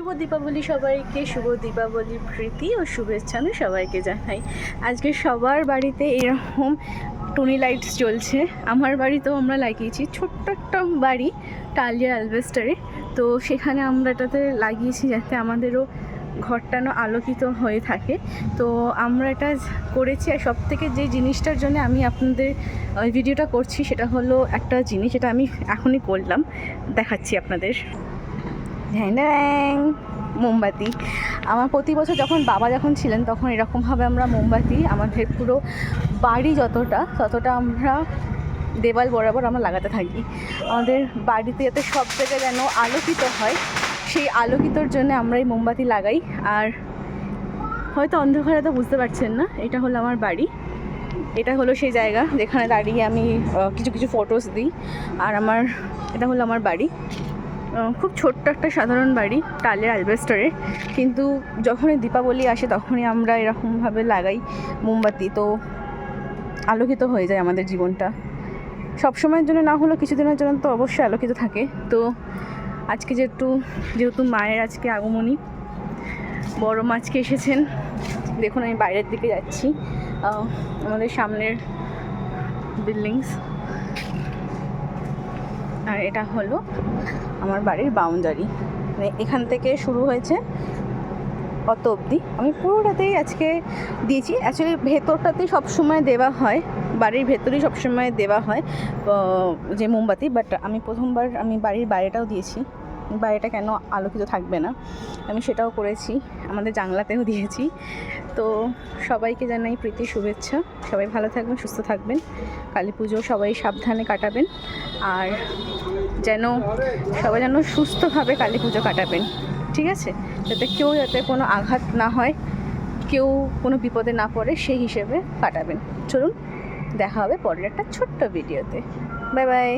শুভ দীপাবলি সবাইকে, শুভ দীপাবলি প্রীতি ও শুভেচ্ছা আমি সবাইকে জানাই। আজকে সবার বাড়িতে এরকম টুনি লাইটস জ্বলছে। আমার বাড়িতেও আমরা লাগিয়েছি, ছোট্ট একটা বাড়ি টালিয়ার অ্যালবেস্টারে। তো সেখানে আমরা এটাতে লাগিয়েছি যাতে আমাদেরও ঘরটানো আলোকিত হয়ে থাকে। তো আমরা এটা করেছি। আর সব থেকে যে জিনিসটার জন্য আমি আপনাদের ভিডিওটা করছি সেটা হলো একটা জিনিস যেটা আমি এখনই করলাম, দেখাচ্ছি আপনাদের। ঢ্যাং মোমবাতি। আমার প্রতি বছর যখন বাবা ছিলেন তখন এরকমভাবে আমরা মোমবাতি আমাদের পুরো বাড়ি ততটা আমরা দেওয়াল বরাবর আমরা লাগাতে থাকি। আমাদের বাড়িতে যাতে সব জায়গায় যেন আলোকিত হয়, সেই আলোকিতর জন্য আমরা এই মোমবাতি লাগাই। আর হয়তো অন্ধকারে তো বুঝতে পারছেন না, এটা হলো আমার বাড়ি। এটা হলো সেই জায়গা যেখানে দাঁড়িয়ে আমি কিছু ফটোস দিই। আর এটা হলো আমার বাড়ি। খুব ছোট্ট একটা সাধারণ বাড়ি টালের অ্যালবেস্টারে, কিন্তু যখনই দীপাবলি আসে তখনই আমরা এরকমভাবে লাগাই মোমবাতি। তো আলোকিত হয়ে যায় আমাদের জীবনটা। সব সময়ের জন্য না হলেও কিছুদিনের জন্য তো অবশ্যই আলোকিত থাকে। তো আজকে যেহেতু মায়ের আজকে আগমনী, বড় মা আজকে এসেছেন। দেখুন আমি বাইরের দিকে যাচ্ছি, আমাদের সামনের বিল্ডিংস। আর এটা হলো আমার বাড়ির বাউন্ডারি, মানে এখান থেকে শুরু হয়েছে অত অবধি আমি পুরোটাতেই আজকে দিয়েছি। অ্যাকচুয়ালি ভেতরটাতেই সবসময় দেওয়া হয়, বাড়ির ভেতরেই সবসময় দেওয়া হয় যে মোমবাতি। বাট আমি প্রথমবার বাড়ির বাইরেটাও দিয়েছি। বাইরেটা কেন আলোকিত থাকবে না, আমি সেটাও করেছি, আমাদের জানলাতেও দিয়েছি। তো সবাইকে জানাই প্রীতি শুভেচ্ছা। সবাই ভালো থাকবেন, সুস্থ থাকবেন। কালী পুজো সবাই সাবধানে কাটাবেন। আর সবাই যেন সুস্থভাবে কালী পুজো কাটাবেন, ঠিক আছে? যাতে কোনো আঘাত না হয়, কেউ কোনো বিপদে না পড়ে, সেই হিসেবে কাটাবেন। চলুন দেখা হবে পরের একটা ছোট্ট ভিডিওতে। Bye bye.